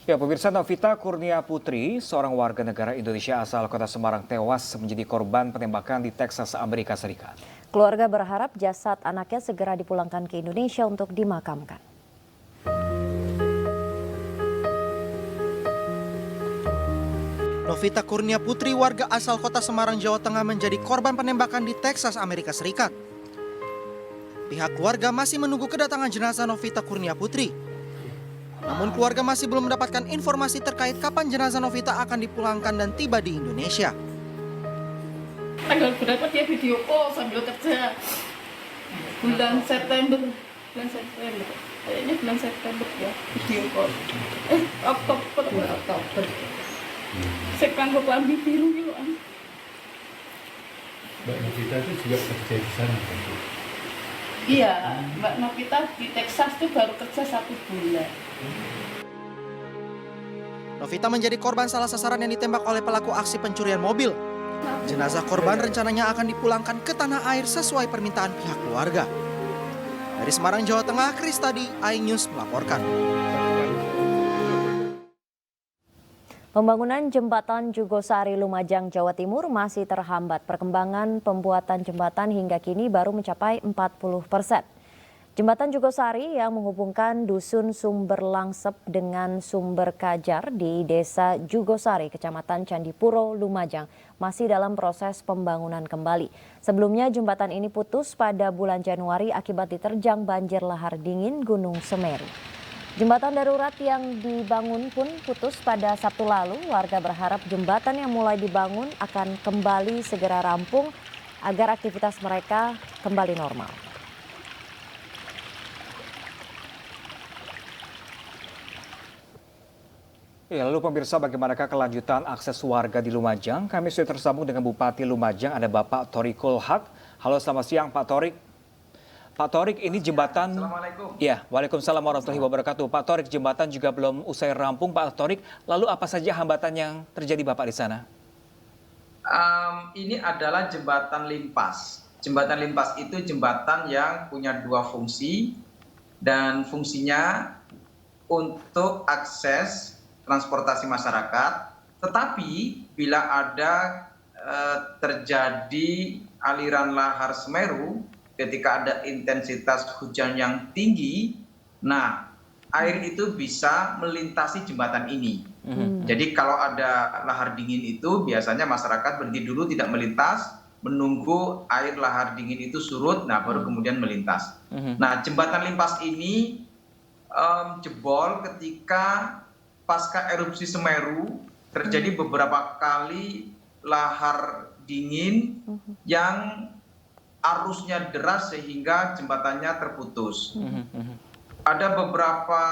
Ya, pemirsa, Novita Kurnia Putri, seorang warga negara Indonesia asal kota Semarang tewas menjadi korban penembakan di Texas, Amerika Serikat. Keluarga berharap jasad anaknya segera dipulangkan ke Indonesia untuk dimakamkan. Novita Kurnia Putri, warga asal kota Semarang, Jawa Tengah, menjadi korban penembakan di Texas, Amerika Serikat. Pihak keluarga masih menunggu kedatangan jenazah Novita Kurnia Putri. Namun keluarga masih belum mendapatkan informasi terkait kapan jenazah Novita akan dipulangkan dan tiba di Indonesia. Tanggal berapa dia video call sambil kerja? Bulan September. Kayaknya bulan September ya video call. Oktober. Saya kanggo klambi biru gitu kan. Mbak Novita itu juga kerja di sana kan? Iya, Mbak Novita di Texas tuh baru kerja 1 bulan. Novita menjadi korban salah sasaran yang ditembak oleh pelaku aksi pencurian mobil. Jenazah korban rencananya akan dipulangkan ke tanah air sesuai permintaan pihak keluarga. Dari Semarang, Jawa Tengah, Kristadi, iNews melaporkan. Pembangunan jembatan Jugosari Lumajang, Jawa Timur masih terhambat. Perkembangan pembuatan jembatan hingga kini baru mencapai 40%. Jembatan Jugosari yang menghubungkan dusun Sumber Langsep dengan Sumber Kajar di Desa Jugosari, Kecamatan Candipuro, Lumajang, masih dalam proses pembangunan kembali. Sebelumnya jembatan ini putus pada bulan Januari akibat diterjang banjir lahar dingin Gunung Semeru. Jembatan darurat yang dibangun pun putus pada Sabtu lalu. Warga berharap jembatan yang mulai dibangun akan kembali segera rampung agar aktivitas mereka kembali normal. Ya, lalu pemirsa, bagaimanakah kelanjutan akses warga di Lumajang? Kami sudah tersambung dengan Bupati Lumajang, ada Bapak Thorikul Haq. Halo, selamat siang Pak Thorik. Pak Thorik, ini jembatan... Assalamualaikum. Ya, waalaikumsalam warahmatullahi wabarakatuh. Pak Thorik, jembatan juga belum usai rampung. Pak Thorik, lalu apa saja hambatan yang terjadi Bapak di sana? Ini adalah jembatan limpas. Jembatan limpas itu jembatan yang punya 2 fungsi. Dan fungsinya untuk akses transportasi masyarakat. Tetapi bila ada terjadi aliran lahar Semeru, ketika ada intensitas hujan yang tinggi, nah air itu bisa melintasi jembatan ini. Jadi kalau ada lahar dingin itu biasanya masyarakat berhenti dulu, tidak melintas, menunggu air lahar dingin itu surut, nah baru kemudian melintas. Nah jembatan limpas ini jebol ketika pasca erupsi Semeru terjadi beberapa kali lahar dingin yang arusnya deras sehingga jembatannya terputus. Ada beberapa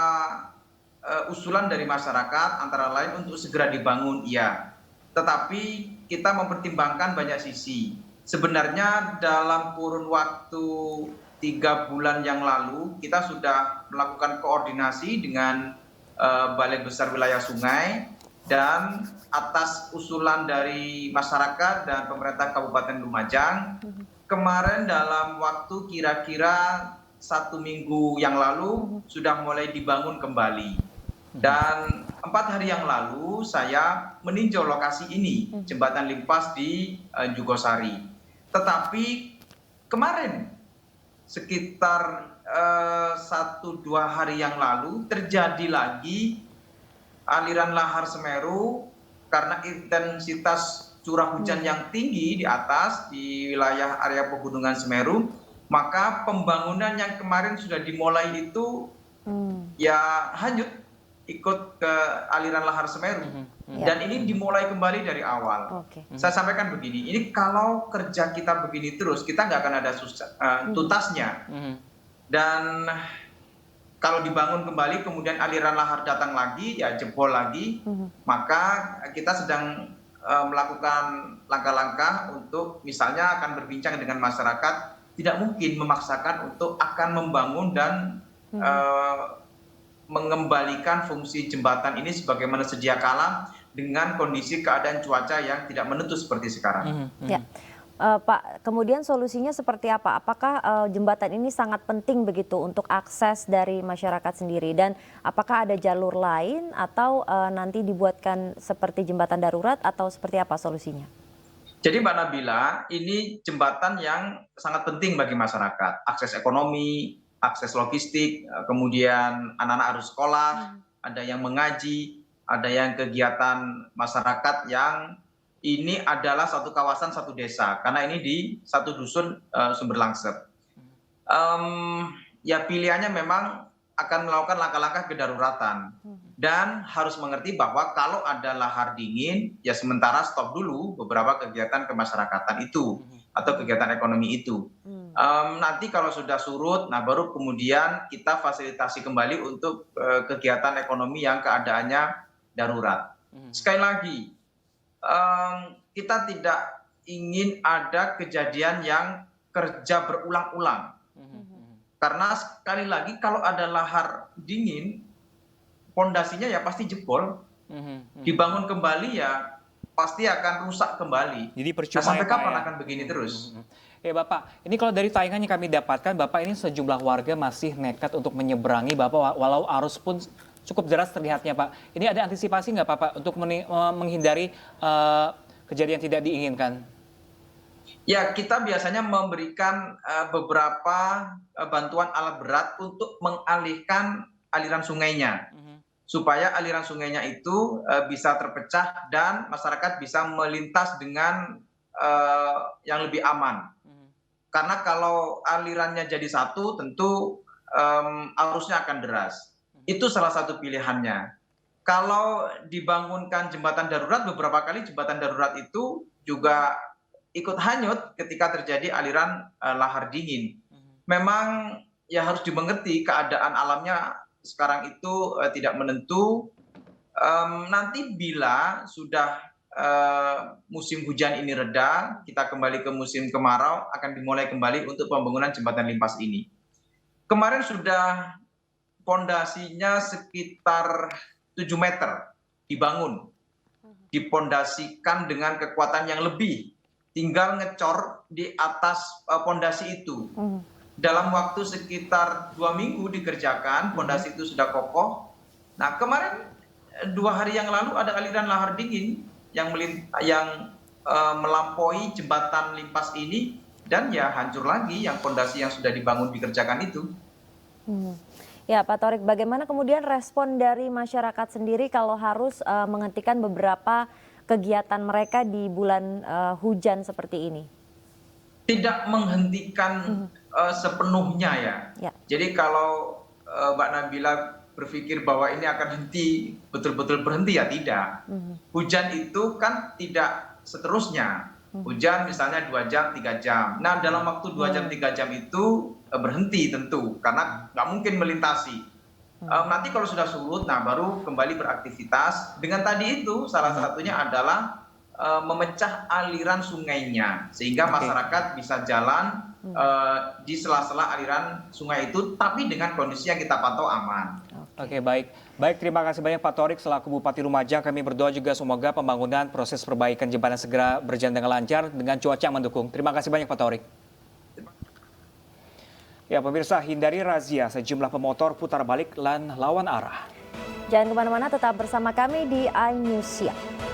usulan dari masyarakat, antara lain untuk segera dibangun, iya. Tetapi kita mempertimbangkan banyak sisi. Sebenarnya dalam kurun waktu 3 bulan yang lalu, kita sudah melakukan koordinasi dengan Balai Besar Wilayah Sungai, dan atas usulan dari masyarakat dan pemerintah Kabupaten Lumajang, kemarin dalam waktu kira-kira 1 minggu yang lalu sudah mulai dibangun kembali. Dan 4 hari yang lalu saya meninjau lokasi ini, jembatan limpas di Jugosari. Tetapi kemarin sekitar 1-2 hari yang lalu terjadi lagi aliran lahar Semeru karena intensitas curah hujan yang tinggi di atas di wilayah area pegunungan Semeru, maka pembangunan yang kemarin sudah dimulai itu ya hanyut ikut ke aliran lahar Semeru. Dan ini dimulai kembali dari awal. Saya sampaikan begini, ini kalau kerja kita begini terus, kita nggak akan ada tuntasnya. Dan kalau dibangun kembali kemudian aliran lahar datang lagi, ya jebol lagi, maka kita sedang melakukan langkah-langkah untuk misalnya akan berbincang dengan masyarakat, tidak mungkin memaksakan untuk akan membangun dan mengembalikan fungsi jembatan ini sebagaimana sedia kala dengan kondisi keadaan cuaca yang tidak menentu seperti sekarang. Ya. Pak, kemudian solusinya seperti apa? Apakah jembatan ini sangat penting begitu untuk akses dari masyarakat sendiri? Dan apakah ada jalur lain atau nanti dibuatkan seperti jembatan darurat atau seperti apa solusinya? Jadi Mbak Nabila, ini jembatan yang sangat penting bagi masyarakat. Akses ekonomi, akses logistik, kemudian anak-anak harus sekolah, ada yang mengaji, ada yang kegiatan masyarakat yang ini adalah satu kawasan, satu desa. Karena ini di satu dusun Sumber Langsep. Ya pilihannya memang akan melakukan langkah-langkah kedaruratan. Dan harus mengerti bahwa kalau ada lahar dingin, ya sementara stop dulu beberapa kegiatan kemasyarakatan itu atau kegiatan ekonomi itu. Nanti kalau sudah surut, nah baru kemudian kita fasilitasi kembali untuk kegiatan ekonomi yang keadaannya darurat. Sekali lagi, kita tidak ingin ada kejadian yang kerja berulang-ulang. Karena sekali lagi kalau ada lahar dingin, pondasinya ya pasti jebol. Dibangun kembali ya pasti akan rusak kembali. Jadi percuma nah, sampai ya, Pak, kapan ya? akan begini terus? Bapak, ini kalau dari tayangan yang kami dapatkan, Bapak ini sejumlah warga masih nekat untuk menyeberangi Bapak walau arus pun cukup deras terlihatnya, Pak. Ini ada antisipasi nggak Pak untuk menghindari kejadian tidak diinginkan? Ya, kita biasanya memberikan beberapa bantuan alat berat untuk mengalihkan aliran sungainya. Supaya aliran sungainya itu bisa terpecah dan masyarakat bisa melintas dengan yang lebih aman. Karena kalau alirannya jadi satu, tentu arusnya akan deras. Itu salah satu pilihannya. Kalau dibangunkan jembatan darurat, beberapa kali jembatan darurat itu juga ikut hanyut ketika terjadi aliran lahar dingin. Memang ya harus dimengerti keadaan alamnya sekarang itu tidak menentu. Nanti bila sudah musim hujan ini reda, kita kembali ke musim kemarau, akan dimulai kembali untuk pembangunan jembatan limpas ini. Kemarin sudah pondasinya sekitar 7 meter dibangun, dipondasikan dengan kekuatan yang lebih, tinggal ngecor di atas pondasi itu. Dalam waktu sekitar 2 minggu dikerjakan, pondasi itu sudah kokoh. Nah kemarin 2 hari yang lalu ada aliran lahar dingin yang melampaui jembatan limpas ini, dan ya hancur lagi yang pondasi yang sudah dibangun dikerjakan itu. Ya Pak Thorik, bagaimana kemudian respon dari masyarakat sendiri kalau harus menghentikan beberapa kegiatan mereka di bulan hujan seperti ini? Tidak menghentikan sepenuhnya ya. Jadi kalau Mbak Nabila berpikir bahwa ini akan henti, betul-betul berhenti, ya tidak. Hujan itu kan tidak seterusnya. Hujan misalnya 2 jam, 3 jam. Nah dalam waktu 2 jam, 3 jam itu berhenti tentu, karena nggak mungkin melintasi. Nanti kalau sudah surut, nah baru kembali beraktivitas. Dengan tadi itu salah satunya adalah memecah aliran sungainya, sehingga masyarakat bisa jalan di sela-sela aliran sungai itu, tapi dengan kondisi yang kita pantau aman. Oke, baik. Baik, terima kasih banyak Pak Thorik selaku Bupati Lumajang. Kami berdoa juga semoga pembangunan proses perbaikan jembatan segera berjalan dengan lancar dengan cuaca yang mendukung. Terima kasih banyak Pak Thorik. Ya pemirsa, hindari razia sejumlah pemotor putar balik dan lawan arah. Jangan kemana-mana, tetap bersama kami di iNews Siang.